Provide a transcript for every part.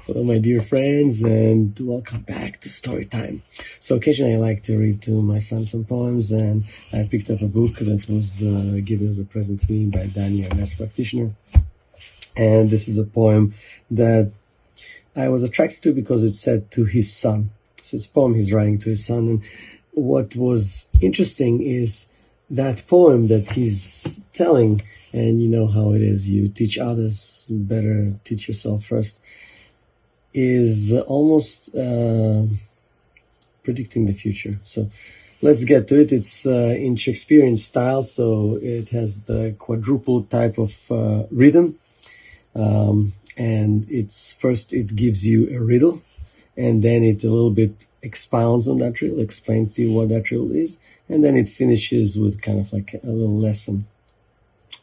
Hello, my dear friends, and welcome back to Story Time. So occasionally I like to read to my son some poems, and I picked up a book that was given as a present to me by Danny, a nurse practitioner. And this is a poem that I was attracted to because it said to his son. So it's a poem he's writing to his son. And what was interesting is that poem that he's telling, and you know how it is, you teach others, better teach yourself first, is almost predicting the future. So let's get to it. It's in Shakespearean style, so it has the quadruple type of rhythm. And it's first it gives you a riddle, and then it a little bit expounds on that riddle, explains to you what that riddle is, and then it finishes with kind of like a little lesson.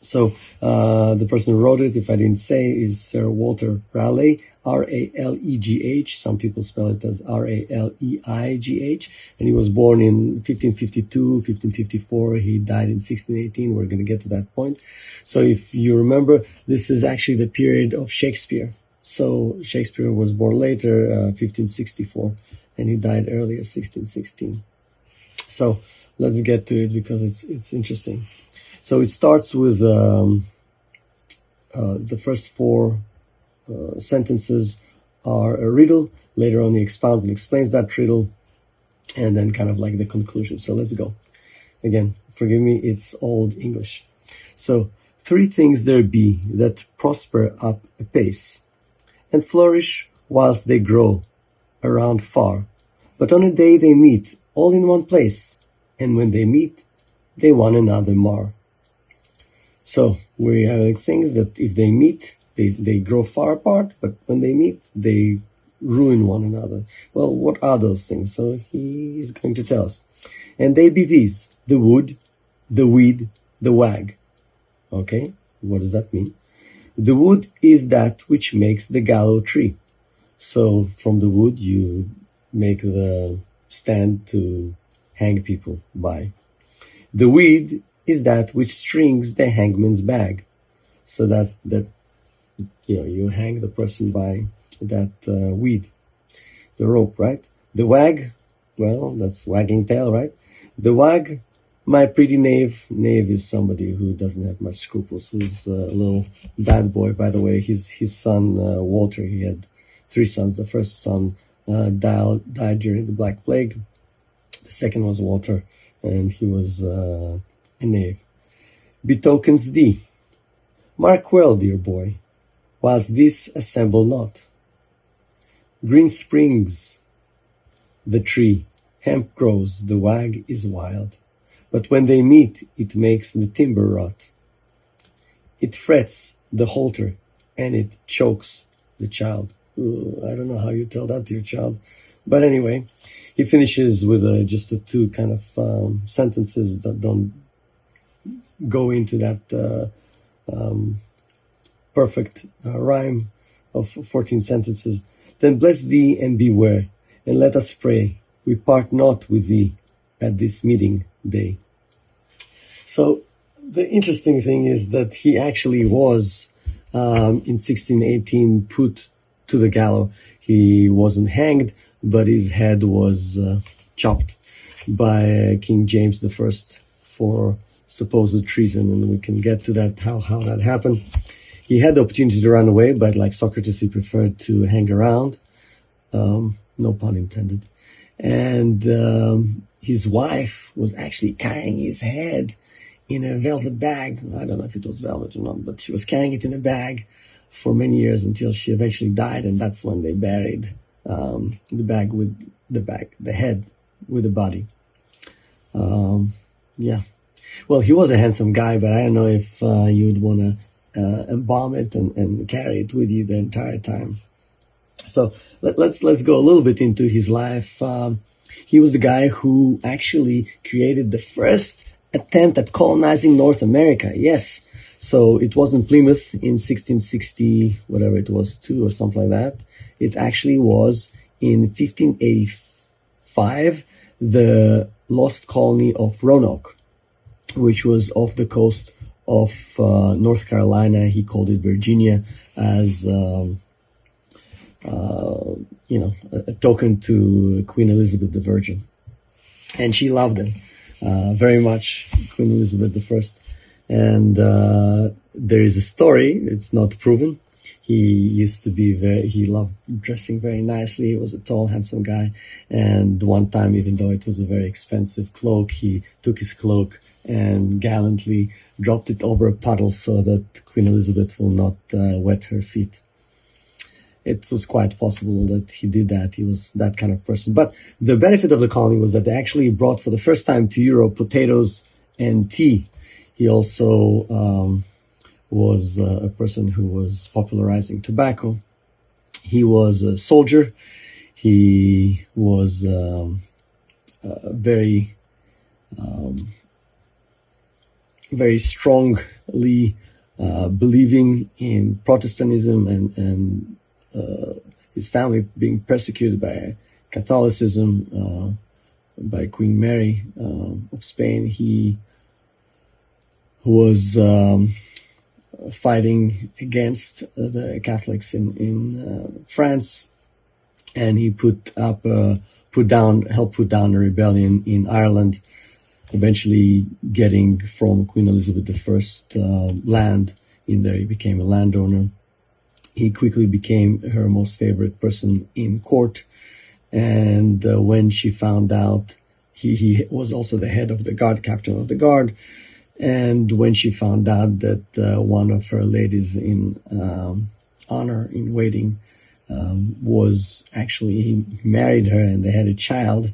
So the person who wrote it, if I didn't say, is Sir Walter Raleigh, R-A-L-E-G-H. Some people spell it as R-A-L-E-I-G-H. And he was born in 1552, 1554. He died in 1618. We're going to get to that point. So if you remember, this is actually the period of Shakespeare. So Shakespeare was born later, 1564, and he died earlier, 1616. So let's get to it because it's interesting. So it starts with the first four sentences are a riddle. Later on, he expounds and explains that riddle, and then kind of like the conclusion. So let's go. Again, forgive me, it's old English. So, 3 things there be that prosper up apace, and flourish whilst they grow around far. But on a day they meet all in one place, and when they meet, they one another mar. So we're having things that if they meet, they grow far apart, but when they meet, they ruin one another. Well, what are those things? So he's going to tell us. And they be these: the wood, the weed, the wag. Okay, what does that mean? The wood is that which makes the gallows tree. So from the wood, you make the stand to hang people by. The weed is that which strings the hangman's bag, so that you hang the person by that weed, the rope, right? The wag, well, that's wagging tail, right? The wag, my pretty knave. Knave is somebody who doesn't have much scruples, who's a little bad boy. By the way, his son Walter, he had 3 sons. The first son died during the Black Plague. The second was Walter, and he was a knave. Betokens thee. Mark well, dear boy, whilst this assemble not. Green springs the tree, hemp grows, the wag is wild. But when they meet, it makes the timber rot. It frets the halter, and it chokes the child. I don't know how you tell that to your child. But anyway, he finishes with just 2 kind of sentences that don't go into that perfect rhyme of 14 sentences. Then bless thee and beware, and let us pray, we part not with thee at this meeting day. So the interesting thing is that he actually was in 1618 put to the gallows. He wasn't hanged, but his head was chopped by King James I for supposed treason, and we can get to that, how that happened. He had the opportunity to run away, but like Socrates, he preferred to hang around. No pun intended. And his wife was actually carrying his head in a velvet bag. I don't know if it was velvet or not, but she was carrying it in a bag for many years until she eventually died, and that's when they buried the head with the body. Yeah. Well, he was a handsome guy, but I don't know if you'd want to embalm it and carry it with you the entire time. So let's go a little bit into his life. He was the guy who actually created the first attempt at colonizing North America. Yes. So it wasn't Plymouth in 1660, whatever it was, 2 or something like that. It actually was in 1585, the lost colony of Roanoke, which was off the coast of North Carolina. He called it Virginia, as a token to Queen Elizabeth the Virgin. And she loved him very much, Queen Elizabeth I. And there is a story, it's not proven. He loved dressing very nicely. He was a tall, handsome guy. And one time, even though it was a very expensive cloak, he took his cloak and gallantly dropped it over a puddle so that Queen Elizabeth will not wet her feet. It was quite possible that he did that. He was that kind of person. But the benefit of the colony was that they actually brought for the first time to Europe potatoes and tea. He also was a person who was popularizing tobacco. He was a soldier. He was very strongly believing in Protestantism and his family being persecuted by Catholicism, by Queen Mary of Spain. He was fighting against the Catholics in France, and he helped put down a rebellion in Ireland, eventually getting from Queen Elizabeth I land in there. He became a landowner. He quickly became her most favorite person in court. And when she found out, he was also the head of the guard, captain of the guard. And when she found out that one of her ladies in honor, in waiting, he married her and they had a child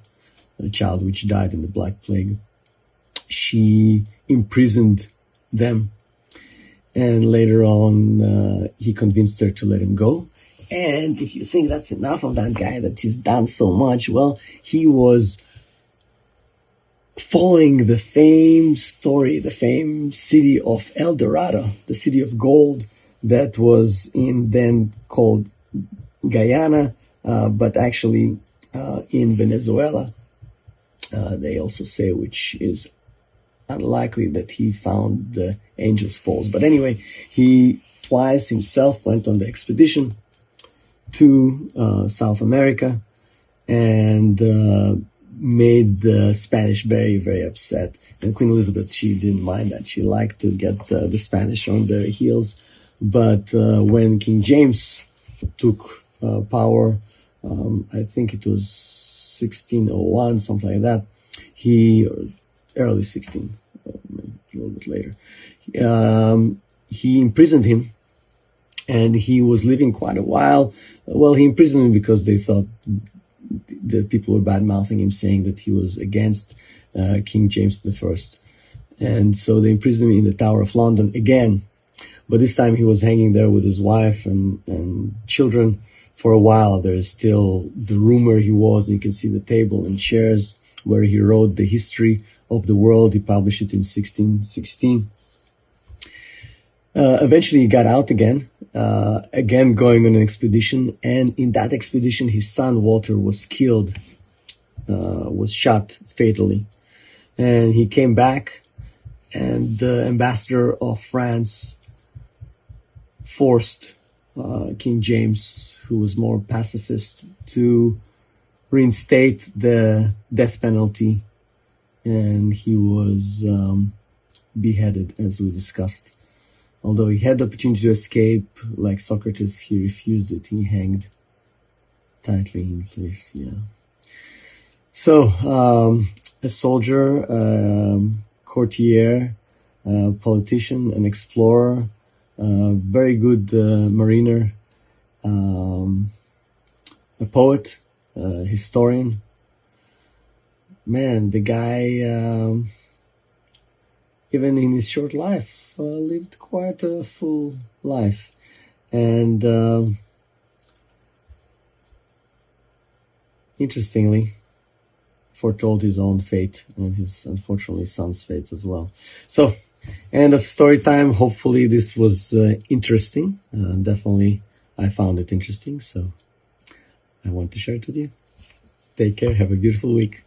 which died in the Black Plague, she imprisoned them. And later on, he convinced her to let him go. And if you think that's enough of that guy, that he's done so much, well, he was following the famed story, the famed city of El Dorado, the city of gold that was then called Guyana, but actually in Venezuela. They also say, which is unlikely, that he found the Angel's Falls. But anyway, he twice himself went on the expedition to South America and made the Spanish very, very upset. And Queen Elizabeth, she didn't mind that. She liked to get the Spanish on their heels. But when King James took power, I think it was 1601, something like that, early 16, maybe a little bit later, he imprisoned him, and he was living quite a while. Well, he imprisoned him because they thought that people were bad-mouthing him, saying that he was against King James I. And so they imprisoned him in the Tower of London again. But this time he was hanging there with his wife and children for a while. There is still the rumor he was, and you can see the table and chairs where he wrote the history of the world. He published it in 1616. Eventually he got out again going on an expedition. And in that expedition, his son Walter was killed, was shot fatally. And he came back, and the ambassador of France forced King James, who was more pacifist, to reinstate the death penalty. And he was beheaded, as we discussed. Although he had the opportunity to escape, like Socrates, he refused it. He hanged tightly in place, yeah. So, a soldier, courtier, politician, an explorer, very good mariner, a poet, historian. Man, the guy, even in his short life, lived quite a full life. And interestingly, foretold his own fate and his, unfortunately, son's fate as well. So, end of story time. Hopefully this was interesting. Definitely I found it interesting, so I want to share it with you. Take care. Have a beautiful week.